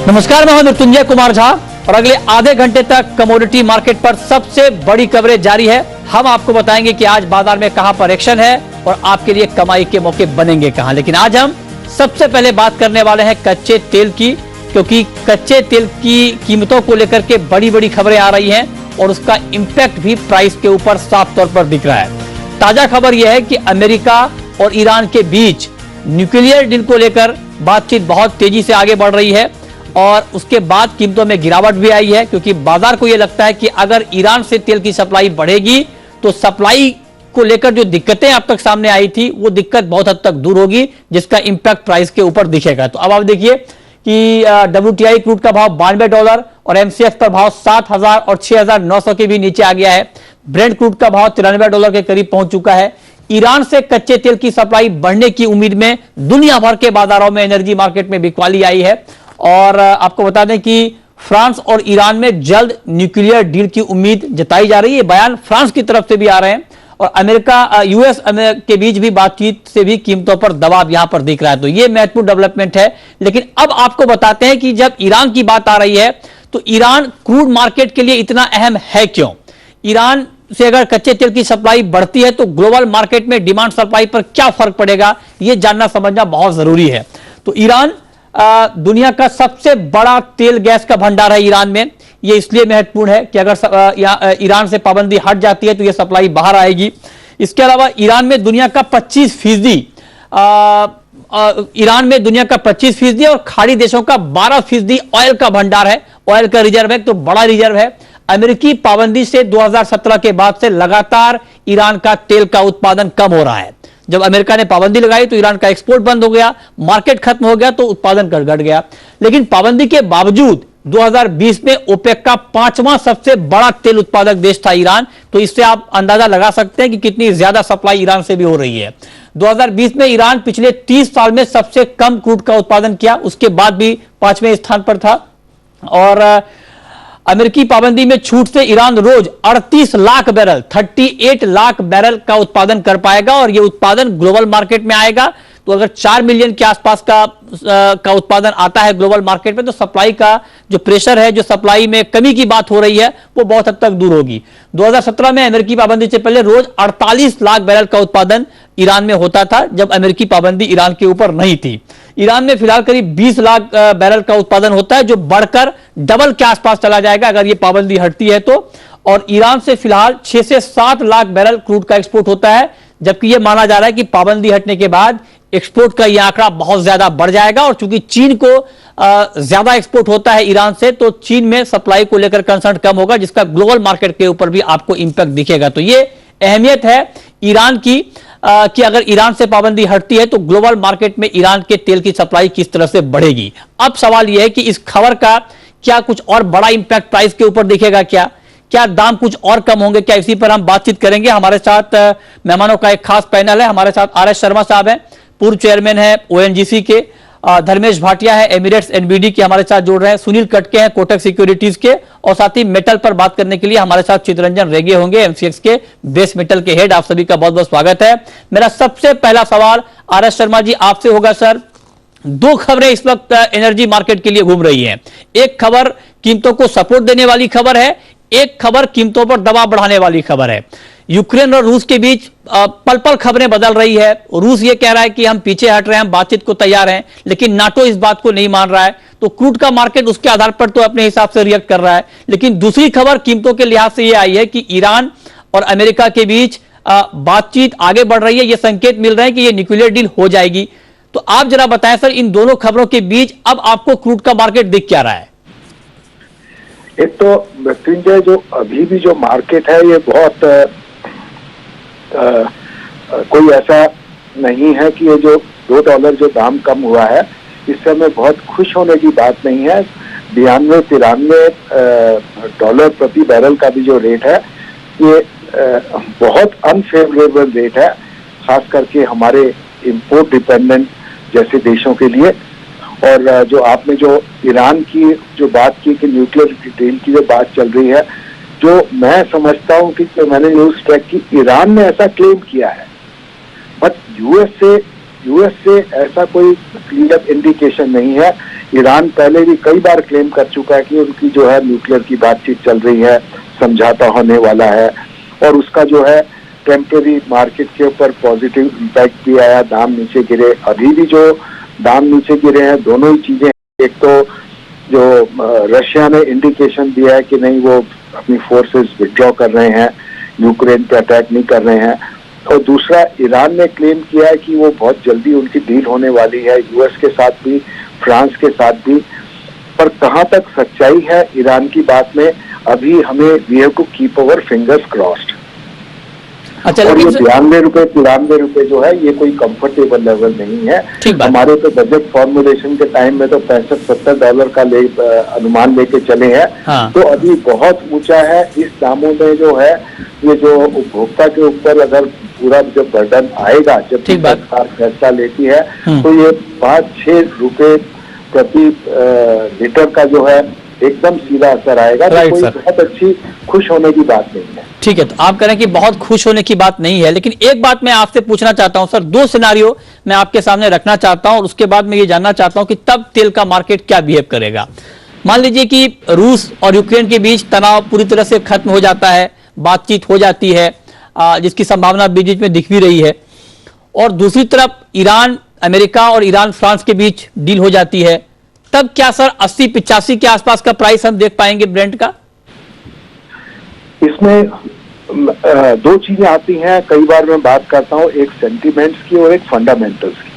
नमस्कार, मैं हूं मृत्युंजय कुमार झा और अगले आधे घंटे तक कमोडिटी मार्केट पर सबसे बड़ी कवरेज जारी है। हम आपको बताएंगे कि आज बाजार में कहां पर एक्शन है और आपके लिए कमाई के मौके बनेंगे कहां। लेकिन आज हम सबसे पहले बात करने वाले हैं कच्चे तेल की, क्योंकि कच्चे तेल की कीमतों को लेकर के बड़ी बड़ी खबरें आ रही हैं और उसका इंपैक्ट भी प्राइस के ऊपर साफ तौर पर दिख रहा है। ताजा खबर यह है कि अमेरिका और ईरान के बीच न्यूक्लियर डील को लेकर बातचीत बहुत तेजी से आगे बढ़ रही है और उसके बाद कीमतों में गिरावट भी आई है, क्योंकि बाजार को यह लगता है कि अगर ईरान से तेल की सप्लाई बढ़ेगी तो सप्लाई को लेकर जो दिक्कतें अब तक सामने आई थी वो दिक्कत बहुत हद तक दूर होगी, जिसका इंपैक्ट प्राइस के ऊपर दिखेगा। तो अब आप देखिए कि WTI क्रूड का भाव $92 और MCX पर भाव 7,000 और 6,900 के भी नीचे आ गया है। ब्रेंट क्रूड का भाव $93 के करीब पहुंच चुका है। ईरान से कच्चे तेल की सप्लाई बढ़ने की उम्मीद में दुनिया भर के बाजारों में एनर्जी मार्केट में बिकवाली आई है और आपको बता दें कि फ्रांस और ईरान में जल्द न्यूक्लियर डील की उम्मीद जताई जा रही है। बयान फ्रांस की तरफ से भी आ रहे हैं और अमेरिका यूएस के बीच भी बातचीत से भी कीमतों पर दबाव यहां पर दिख रहा है। तो यह महत्वपूर्ण डेवलपमेंट है। लेकिन अब आपको बताते हैं कि जब ईरान की बात आ रही है तो ईरान क्रूड मार्केट के लिए इतना अहम है क्यों। ईरान से अगर कच्चे तेल की सप्लाई बढ़ती है तो ग्लोबल मार्केट में डिमांड सप्लाई पर क्या फर्क पड़ेगा, यह जानना समझना बहुत जरूरी है। तो ईरान दुनिया का सबसे बड़ा तेल गैस का भंडार है ईरान में। यह इसलिए महत्वपूर्ण है कि अगर ईरान से पाबंदी हट जाती है तो यह सप्लाई बाहर आएगी। इसके अलावा ईरान में दुनिया का 25% और खाड़ी देशों का 12% ऑयल का भंडार है। ऑयल का रिजर्व है तो बड़ा रिजर्व है। अमेरिकी पाबंदी से 2017 के बाद से लगातार ईरान का तेल का उत्पादन कम हो रहा है। जब अमेरिका ने पाबंदी लगाई तो ईरान का एक्सपोर्ट बंद हो गया, मार्केट खत्म हो गया तो उत्पादन घट गया। लेकिन पाबंदी के बावजूद 2020 में ओपेक का 5वां सबसे बड़ा तेल उत्पादक देश था ईरान। तो इससे आप अंदाजा लगा सकते हैं कि कितनी ज्यादा सप्लाई ईरान से भी हो रही है। 2020 में ईरान पिछले 30 साल में सबसे कम क्रूड का उत्पादन किया, उसके बाद भी 5वें स्थान पर था। और अमेरिकी पाबंदी में छूट से ईरान रोज 38 लाख बैरल का उत्पादन कर पाएगा और यह उत्पादन ग्लोबल मार्केट में आएगा। तो अगर 4 मिलियन के आसपास का उत्पादन आता है ग्लोबल मार्केट में तो सप्लाई का जो प्रेशर है, जो सप्लाई में कमी की बात हो रही है, वो बहुत हद तक दूर होगी। 2017 में अमेरिकी पाबंदी से पहले रोज 48 लाख बैरल का उत्पादन ईरान में होता था, जब अमेरिकी पाबंदी ईरान के ऊपर नहीं थी। ईरान में फिलहाल करीब 20 लाख बैरल का उत्पादन होता है, जो बढ़कर डबल के आसपास चला जाएगा अगर ये पाबंदी हटती है तो। और ईरान से फिलहाल 6 से 7 लाख बैरल क्रूड का एक्सपोर्ट होता है, जबकि यह माना जा रहा है कि पाबंदी हटने के बाद एक्सपोर्ट का यह आंकड़ा बहुत ज्यादा बढ़ जाएगा। और चूंकि चीन को ज्यादा एक्सपोर्ट होता है ईरान से, तो चीन में सप्लाई को लेकर कंसर्न कम होगा, जिसका ग्लोबल मार्केट के ऊपर भी आपको इंपैक्ट दिखेगा। तो यह अहमियत है ईरान की कि अगर ईरान से पाबंदी हटती है तो ग्लोबल मार्केट में ईरान के तेल की सप्लाई किस तरह से बढ़ेगी। अब सवाल यह है कि इस खबर का क्या कुछ और बड़ा इंपैक्ट प्राइस के ऊपर दिखेगा, क्या दाम कुछ और कम होंगे, क्या इसी पर हम बातचीत करेंगे। हमारे साथ मेहमानों का एक खास पैनल है। हमारे साथ RS शर्मा साहब हैं, पूर्व चेयरमैन है ONGC के। धर्मेश भाटिया है एमिरेट्स NBD के, हमारे साथ जुड़ रहे हैं। सुनील कटके हैं कोटक सिक्योरिटीज के। और साथ ही मेटल पर बात करने के लिए हमारे साथ चितरंजन रेगे होंगे MCX के बेस मेटल के हेड। आप सभी का बहुत बहुत स्वागत है। मेरा सबसे पहला सवाल RS शर्मा जी आपसे होगा। सर, 2 खबरें इस वक्त एनर्जी मार्केट के लिए घूम रही हैं। एक खबर कीमतों को सपोर्ट देने वाली खबर है, एक खबर कीमतों पर दबाव बढ़ाने वाली खबर है। यूक्रेन और रूस के बीच पल पल खबरें बदल रही है। रूस ये कह रहा है कि हम पीछे हट रहे हैं, हम बातचीत को तैयार हैं, लेकिन नाटो इस बात को नहीं मान रहा है। तो क्रूड का मार्केट उसके आधार पर तो अपने हिसाब से रिएक्ट कर रहा है। लेकिन दूसरी खबर कीमतों के लिहाज से यह आई है कि ईरान और अमेरिका के बीच बातचीत आगे बढ़ रही है। यह संकेत मिल रहे हैं कि यह न्यूक्लियर डील हो जाएगी। तो आप जरा बताएं सर, इन दोनों खबरों के बीच अब आपको क्रूड का मार्केट दिख क्या रहा है? एक तो मृत्युंजय, जो अभी भी जो मार्केट है ये बहुत कोई ऐसा नहीं है कि ये जो $2 जो दाम कम हुआ है इस समय बहुत खुश होने की बात नहीं है। 92-93 डॉलर प्रति बैरल का भी जो रेट है ये बहुत अनफेवरेबल रेट है, खास करके हमारे इंपोर्ट डिपेंडेंट जैसे देशों के लिए। और जो आपने जो ईरान की जो बात की कि न्यूक्लियर डील की जो बात चल रही है, जो मैं समझता हूं कि मैंने न्यूज ट्रैक की, ईरान ने ऐसा क्लेम किया है, बट यूएस से ऐसा कोई क्लियर इंडिकेशन नहीं है। ईरान पहले भी कई बार क्लेम कर चुका है कि उनकी जो है न्यूक्लियर की बातचीत चल रही है, समझौता होने वाला है, और उसका जो है टेम्पररी मार्केट के ऊपर पॉजिटिव इम्पैक्ट भी आया, दाम नीचे गिरे। अभी भी जो दाम नीचे गिरे हैं, दोनों ही चीजें, एक तो जो रशिया ने इंडिकेशन दिया है कि नहीं वो अपनी फोर्सेस विड्रॉ कर रहे हैं, यूक्रेन पे अटैक नहीं कर रहे हैं, और दूसरा ईरान ने क्लेम किया है कि वो बहुत जल्दी उनकी डील होने वाली है यूएस के साथ भी, फ्रांस के साथ भी। पर कहां तक सच्चाई है ईरान की बात में, अभी हमें we have to keep our fingers crossed. अच्छा, और ये लेकिन 92 रुपए जो है ये कोई कंफर्टेबल लेवल नहीं है। हमारे तो बजट फॉर्मुलेशन के टाइम में तो $65-70 का अनुमान लेके चले हैं। हाँ। तो अभी बहुत ऊंचा है। इस दामों में जो है ये जो उपभोक्ता के ऊपर अगर पूरा जब बर्डन आएगा, जब सरकार फैसला लेती है, तो ये 5-6 रुपए प्रति लीटर का जो है एकदम सीधा असर आएगा। तो कोई बहुत अच्छी खुश होने की बात नहीं है। ठीक है, तो आप कह रहे हैं कि बहुत खुश होने की बात नहीं है, लेकिन एक बात मैं आपसे पूछना चाहता हूं सर, दो सिनारियो मैं आपके सामने रखना चाहता हूं और उसके बाद मैं ये जानना चाहता हूं कि तब तेल का मार्केट क्या बिहेव करेगा। मान लीजिए कि रूस और यूक्रेन के बीच तनाव पूरी तरह से खत्म हो जाता है, बातचीत हो जाती है, जिसकी संभावना बीच में दिख भी रही है, और दूसरी तरफ ईरान, अमेरिका और ईरान फ्रांस के बीच डील हो जाती है, तब क्या सर 80-85 के आसपास का प्राइस हम देख पाएंगे ब्रेंट का? इसमें दो चीजें आती हैं। कई बार मैं बात करता हूं, एक सेंटीमेंट्स की और एक फंडामेंटल्स की।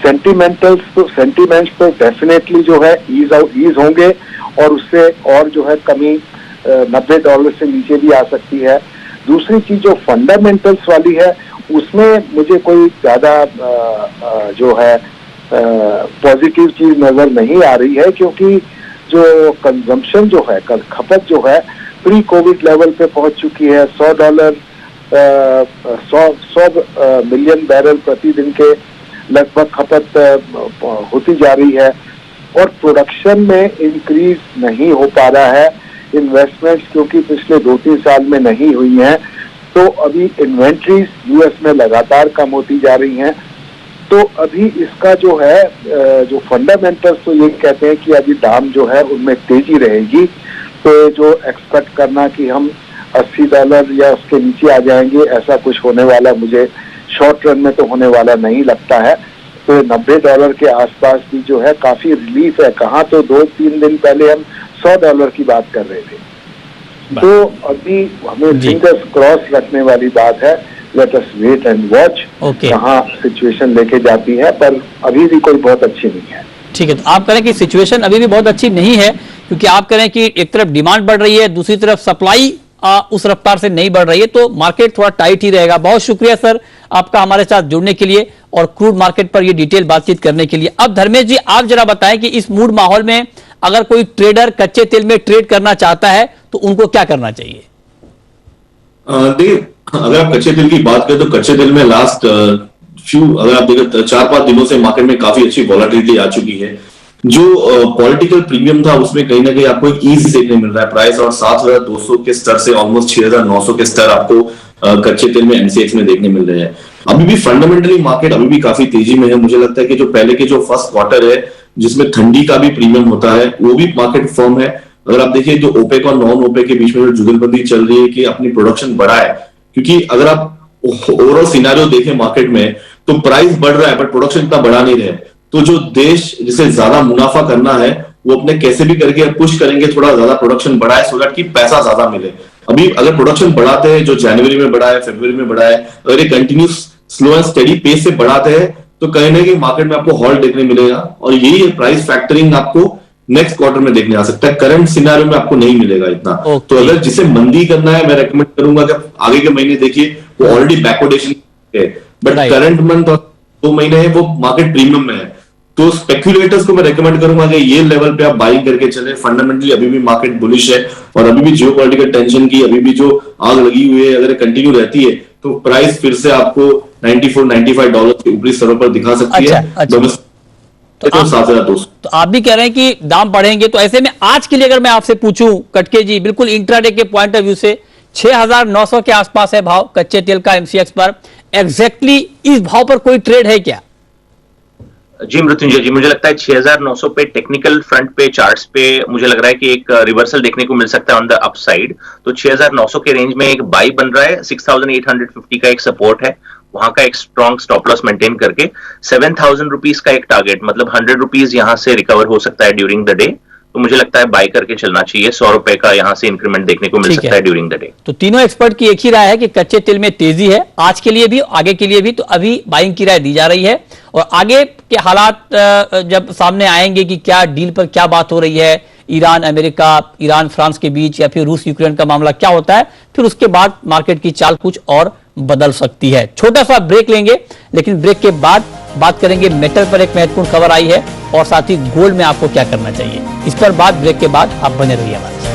सेंटीमेंट्स तो डेफिनेटली जो है ईज होंगे और उससे और जो है कमी $90 से नीचे भी आ सकती है। दूसरी चीज जो फंडामेंटल्स वाली है, उसमें मुझे कोई ज्यादा जो है पॉजिटिव चीज नजर नहीं आ रही है, क्योंकि जो कंजम्पशन जो है, खपत जो है प्री कोविड लेवल पे पहुंच चुकी है। $100 मिलियन बैरल प्रतिदिन के लगभग खपत होती जा रही है, और प्रोडक्शन में इंक्रीज नहीं हो पा रहा है। इन्वेस्टमेंट्स क्योंकि पिछले 2-3 साल में नहीं हुई हैं, तो अभी इन्वेंट्रीज यूएस में लगातार कम होती जा रही हैं। तो अभी इसका जो है जो फंडामेंटल्स तो ये कहते हैं कि अभी दाम जो है उनमें तेजी रहेगी। तो जो एक्सपेक्ट करना कि हम $80 या उसके नीचे आ जाएंगे, ऐसा कुछ होने वाला मुझे शॉर्ट रन में तो होने वाला नहीं लगता है। तो $90 के आसपास भी जो है काफी रिलीफ है। कहाँ तो 2-3 दिन पहले हम $100 की बात कर रहे थे। तो अभी हमें फिंगर्स क्रॉस रखने वाली बात है। Let us wait and watch कहाँ सिचुएशन लेके जाती है, पर अभी भी कोई बहुत अच्छी नहीं है। ठीक है, तो आप कह रहे हैं कि सिचुएशन अभी भी बहुत अच्छी नहीं है, क्योंकि आप कह रहे हैं कि एक तरफ डिमांड बढ़ रही है, दूसरी तरफ सप्लाई उस रफ्तार से नहीं बढ़ रही है, तो मार्केट थोड़ा टाइट ही रहेगा। बहुत शुक्रिया सर आपका हमारे साथ जुड़ने के लिए और क्रूड मार्केट पर ये डिटेल बातचीत करने के लिए। अब धर्मेश जी, आप जरा बताएं कि इस मूड माहौल में अगर कोई ट्रेडर कच्चे तेल में ट्रेड करना चाहता है तो उनको क्या करना चाहिए? देखिए, अगर आप कच्चे तेल की बात करें तो कच्चे तेल में लास्ट अगर आप देखें 4-5 दिनों से मार्केट में काफी अच्छी वॉलेटिलिटी आ चुकी है। जो पॉलिटिकल प्रीमियम था उसमें कहीं ना कहीं आपको एक ईज देखने मिल रहा है प्राइस, और 7,200 के स्तर से ऑलमोस्ट 6,900 के स्तर आपको कच्चे तेल में एमसीएक्स में देखने मिल रहे हैं। अभी भी फंडामेंटली मार्केट अभी भी काफी तेजी में है। मुझे लगता है कि जो पहले के जो फर्स्ट क्वार्टर है जिसमें ठंडी का भी प्रीमियम होता है, वो भी मार्केट फर्म है। अगर आप देखिए जो ओपेक और नॉन ओपेक के बीच में जो जुगलबंदी चल रही है कि अपनी प्रोडक्शन बढ़ाए, क्योंकि अगर आप ओवरऑल सिनेरियो देखें मार्केट में तो प्राइस बढ़ रहा है बट प्रोडक्शन इतना बढ़ा नहीं रहे। तो जो देश जिसे ज्यादा मुनाफा करना है वो अपने कैसे भी करके पुश करेंगे थोड़ा ज्यादा प्रोडक्शन बढ़ाए, सो दैट कि पैसा ज्यादा मिले। अभी अगर प्रोडक्शन बढ़ाते हैं, जो जनवरी में बढ़ा है, फरवरी में बढ़ा है, अगर ये continues slow and steady pace से बढ़ाते हैं तो कहीं ना कहीं मार्केट में आपको हॉल्ट देखने मिलेगा, और यही प्राइस फैक्टरिंग आपको नेक्स्ट क्वार्टर में देखने आ सकता है। करंट सिनेरियो में आपको नहीं मिलेगा इतना। तो अगर जिसे मंदी करना है, मैं रेकमेंड करूंगा कि आगे के महीने देखिए, वो ऑलरेडी बैकवर्डेशन है, बट करंट मंथ और 2 महीने है वो मार्केट प्रीमियम में है। तो स्पेक्युलेटर्स को मैं रेकमेंड करूंगा कि ये लेवल पे आप बाइंग करके चले। फंडामेंटली अभी भी मार्केट बुलिश है, और अभी भी जियोपॉलिटिकल टेंशन की अभी भी जो आग लगी हुई है अगर कंटिन्यू रहती है तो प्राइस फिर से आपको $94-95 के ऊपरी स्तरों पर दिखा सकती है। तो आप भी कह रहे हैं कि दाम बढ़ेंगे, तो ऐसे में आज के लिए अगर मैं आपसे पूछूं कटके जी, बिल्कुल इंट्राडे के पॉइंट ऑफ व्यू से 6,900 के आसपास है भाव कच्चे तेल का एमसीएक्स पर, एग्जैक्टली इस भाव पर कोई ट्रेड है क्या? जी मृत्युंजय जी, मुझे लगता है 6900 पे टेक्निकल फ्रंट पे चार्ट्स पे मुझे लग रहा है कि एक रिवर्सल देखने को मिल सकता है ऑन द अपसाइड। तो 6900 के रेंज में एक बाई बन रहा है, 6850 का एक सपोर्ट है, वहां का एक स्ट्रॉन्ग स्टॉप लॉस मेंटेन करके 7000 रुपीज का एक टारगेट, मतलब 100 रुपीज यहां से रिकवर हो सकता है ड्यूरिंग द डे। तो मुझे लगता है बाय करके चलना चाहिए, 100 रुपए का यहां से इंक्रीमेंट देखने को मिल सकता है ड्यूरिंग द डे। तो तीनों एक्सपर्ट की एक ही राय है कि कच्चे तेल में तेजी है आज के लिए भी, आगे के लिए भी। तो अभी बाइंग की राय दी जा रही है और आगे के हालात जब सामने आएंगे कि क्या डील पर क्या बात हो रही है, ईरान अमेरिका, ईरान फ्रांस के बीच, या फिर रूस यूक्रेन का मामला क्या होता है, फिर उसके बाद मार्केट की चाल कुछ और बदल सकती है। छोटा सा ब्रेक लेंगे, लेकिन ब्रेक के बाद बात करेंगे मेटल पर एक महत्वपूर्ण खबर आई है और साथ ही गोल्ड में आपको क्या करना चाहिए। इस पर बात ब्रेक के बाद, आप बने रहिए हमारे साथ।